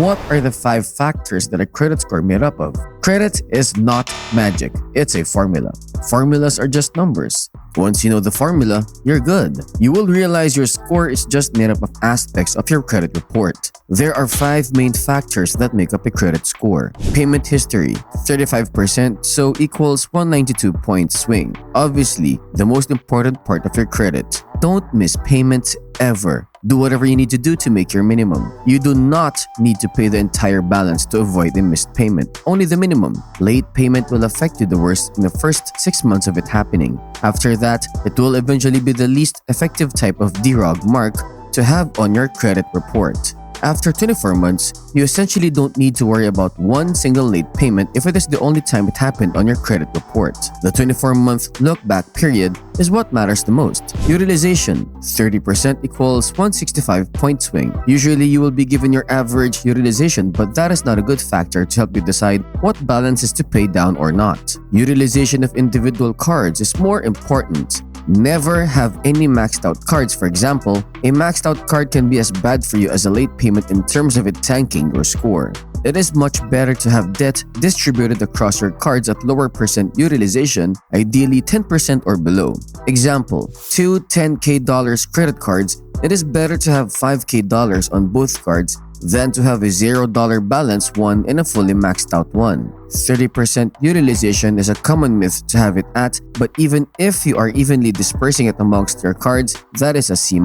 What are the 5 factors that a credit score made up of? Credit is not magic, it's a formula. Formulas are just numbers. Once you know the formula, you're good. You will realize your score is just made up of aspects of your credit report. There are 5 main factors that make up a credit score. Payment history, 35%, so equals 192 point swing. Obviously, the most important part of your credit. Don't miss payments ever. Do whatever you need to do to make your minimum. You do not need to pay the entire balance to avoid a missed payment, only the minimum. Late payment will affect you the worst in the first 6 months of it happening. After that, it will eventually be the least effective type of derog mark to have on your credit report. After 24 months, you essentially don't need to worry about one single late payment if it is the only time it happened on your credit report. The 24-month look-back period is what matters the most. Utilization, 30% equals 165 point swing. Usually you will be given your average utilization, but that is not a good factor to help you decide what balances to pay down or not. Utilization of individual cards is more important. Never have any maxed out cards. For example, a maxed out card can be as bad for you as a late payment in terms of it tanking your score. It is much better to have debt distributed across your cards at lower percent utilization, ideally 10% or below. Example, 2 $10K credit cards. It is better to have $5K on both cards than to have a $0 balance one and a fully maxed out one. 30% utilization is a common myth to have it at, but even if you are evenly dispersing it amongst your cards, that is a C-.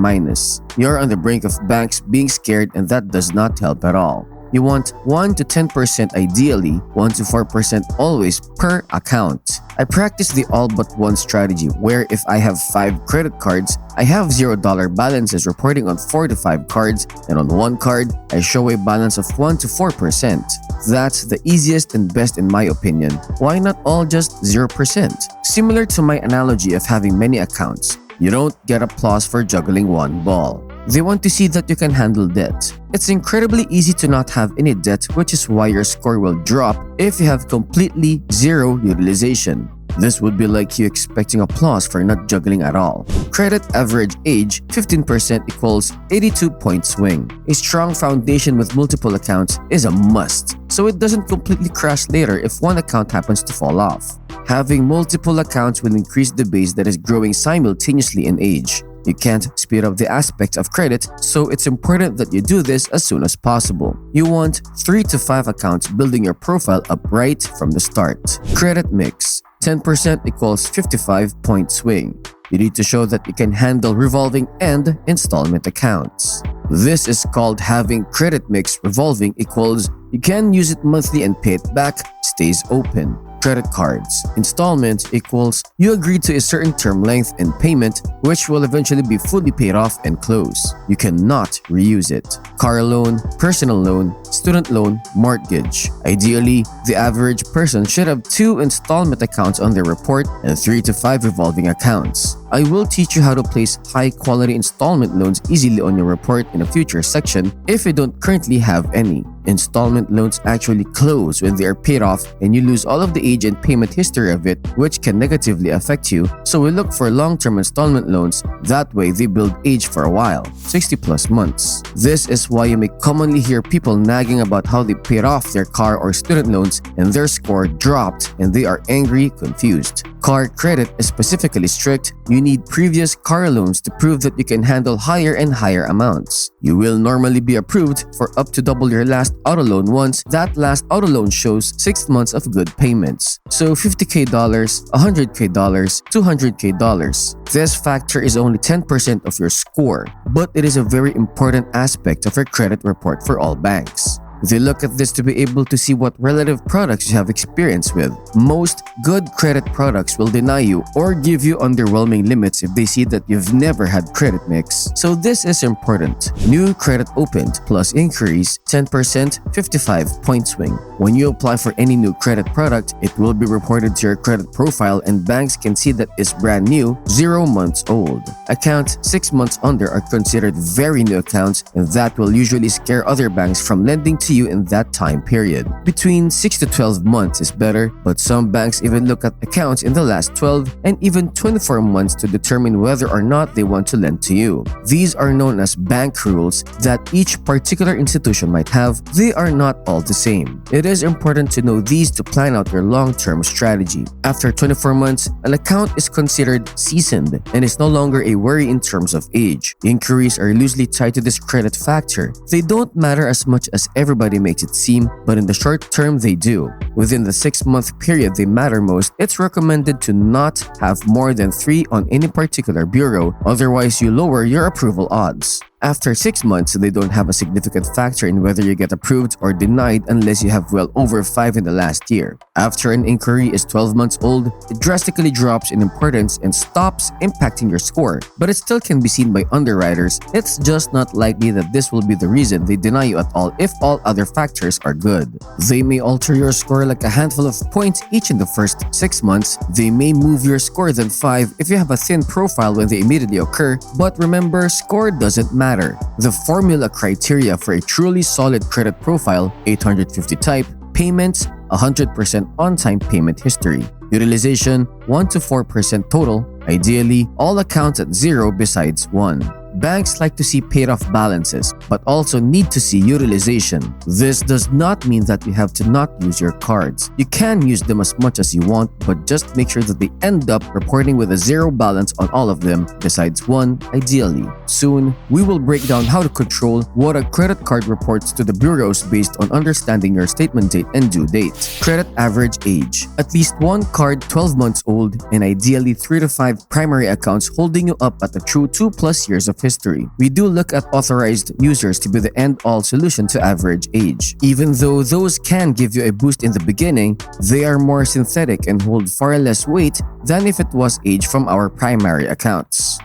You're on the brink of banks being scared, and that does not help at all. You want 1 to 10%, ideally 1 to 4% always per account. I practice the all but one strategy where if I have 5 credit cards, I have $0 balances reporting on 4 to 5 cards, and on one card, I show a balance of 1 to 4%. That's the easiest and best in my opinion. Why not all just 0%? Similar to my analogy of having many accounts, you don't get applause for juggling one ball. They want to see that you can handle debt. It's incredibly easy to not have any debt, which is why your score will drop if you have completely zero utilization. This would be like you expecting applause for not juggling at all. Credit average age, 15% equals 82 point swing. A strong foundation with multiple accounts is a must, so it doesn't completely crash later if one account happens to fall off. Having multiple accounts will increase the base that is growing simultaneously in age. You can't speed up the aspects of credit, so it's important that you do this as soon as possible. You want 3 to 5 accounts building your profile up right from the start. Credit mix, 10% equals 55 point swing. You need to show that you can handle revolving and installment accounts. This is called having credit mix revolving equals you can use it monthly and pay it back, stays open. Credit cards. Installment equals you agreed to a certain term length and payment which will eventually be fully paid off and close. You cannot reuse it. Car loan, personal loan, student loan, mortgage. Ideally, the average person should have 2 installment accounts on their report and 3 to 5 revolving accounts. I will teach you how to place high-quality installment loans easily on your report in a future section if you don't currently have any. Installment loans actually close when they are paid off and you lose all of the age and payment history of it, which can negatively affect you, so we look for long-term installment loans. That way they build age for a while, 60 plus months. This is why you may commonly hear people nagging about how they paid off their car or student loans and their score dropped and they are angry, confused. Car credit is specifically strict. You need previous car loans to prove that you can handle higher and higher amounts. You will normally be approved for up to double your last auto loan once that last auto loan shows 6 months of good payments. So $50K, $100K, $200K. This factor is only 10% of your score, but it is a very important aspect of your credit report for all banks. They look at this to be able to see what relative products you have experience with. Most good credit products will deny you or give you underwhelming limits if they see that you've never had credit mix. So this is important. New credit opened plus inquiries, 10%, 55 point swing. When you apply for any new credit product, it will be reported to your credit profile and banks can see that it's brand new, 0 months old. Accounts 6 months under are considered very new accounts, and that will usually scare other banks from lending to you in that time period. Between 6 to 12 months is better, but some banks even look at accounts in the last 12 and even 24 months to determine whether or not they want to lend to you. These are known as bank rules that each particular institution might have. They are not all the same. It is important to know these to plan out your long-term strategy. After 24 months, an account is considered seasoned and is no longer a worry in terms of age. Inquiries are loosely tied to this credit factor. They don't matter as much as everybody makes it seem, but in the short term they do. Within the 6-month period they matter most, it's recommended to not have more than 3 on any particular bureau, otherwise you lower your approval odds. After 6 months, they don't have a significant factor in whether you get approved or denied unless you have well over 5 in the last year. After an inquiry is 12 months old, it drastically drops in importance and stops impacting your score, but it still can be seen by underwriters. It's just not likely that this will be the reason they deny you at all if all other factors are good. They may alter your score like a handful of points each in the first 6 months. They may move your score than 5 if you have a thin profile when they immediately occur, but remember, score doesn't matter. The formula criteria for a truly solid credit profile: 850 type, payments, 100% on-time payment history, utilization 1 to 4% total, ideally all accounts at 0 besides 1. Banks like to see paid-off balances, but also need to see utilization. This does not mean that you have to not use your cards. You can use them as much as you want, but just make sure that they end up reporting with a 0 balance on all of them, besides 1, ideally. Soon, we will break down how to control what a credit card reports to the bureaus based on understanding your statement date and due date. Credit average age: at least 1 card 12 months old, and ideally 3 to 5 primary accounts holding you up at a true 2+ years of history. We do look at authorized users to be the end-all solution to average age. Even though those can give you a boost in the beginning, they are more synthetic and hold far less weight than if it was age from our primary accounts.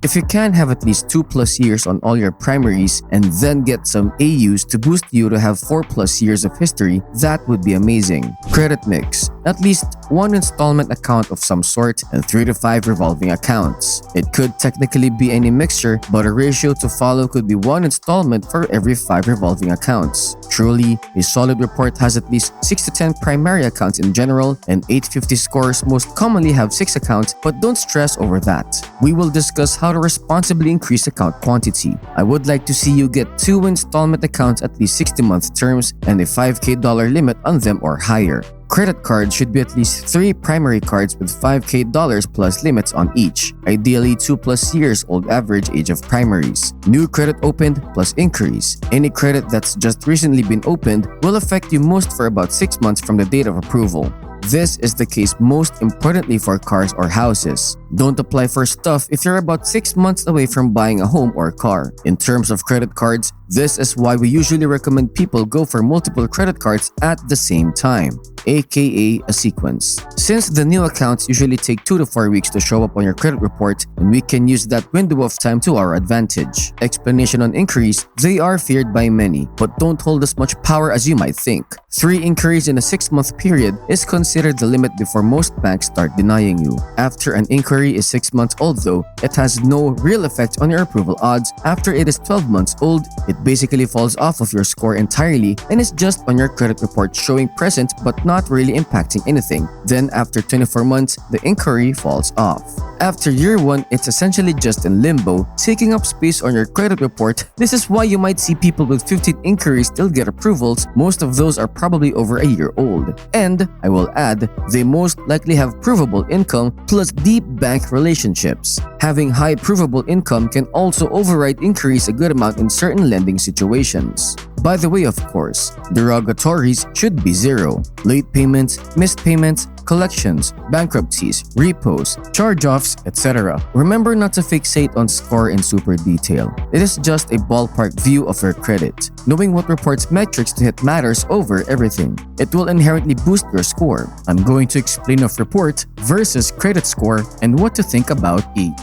If you can have at least 2+ years on all your primaries and then get some AUs to boost you to have 4+ years of history, that would be amazing. Credit mix: at least 1 installment account of some sort and 3 to 5 revolving accounts. It could technically be any mixture, but a ratio to follow could be 1 installment for every 5 revolving accounts. Truly, a solid report has at least 6 to 10 primary accounts in general, and 850 scores most commonly have 6 accounts, but don't stress over that. We will discuss how to responsibly increase account quantity. I would like to see you get 2 installment accounts at least 60-month terms and a $5K limit on them or higher. Credit cards should be at least 3 primary cards with $5K plus limits on each, ideally 2+ years old average age of primaries. New credit opened plus inquiries. Any credit that's just recently been opened will affect you most for about 6 months from the date of approval. This is the case most importantly for cars or houses. Don't apply for stuff if you're about 6 months away from buying a home or car. In terms of credit cards, this is why we usually recommend people go for multiple credit cards at the same time, aka a sequence. Since the new accounts usually take 2 to 4 weeks to show up on your credit report, and we can use that window of time to our advantage. Explanation on inquiries: they are feared by many, but don't hold as much power as you might think. 3 inquiries in a 6-month period is considered the limit before most banks start denying you. After an inquiry is 6 months old though, it has no real effect on your approval odds. After it is 12 months old, it basically falls off of your score entirely and is just on your credit report showing present but not really impacting anything. Then after 24 months, the inquiry falls off. After year 1, it's essentially just in limbo, taking up space on your credit report. This is why you might see people with 15 inquiries still get approvals. Most of those are probably over a year old. And, I will add, they most likely have provable income plus deep bank relationships. Having high provable income can also override inquiries a good amount in certain lending situations. By the way, of course, derogatories should be 0. Late payments, missed payments, collections, bankruptcies, repos, charge-offs, etc. Remember not to fixate on score in super detail. It is just a ballpark view of your credit. Knowing what reports metrics to hit matters over everything. It will inherently boost your score. I'm going to explain of report versus credit score and what to think about each.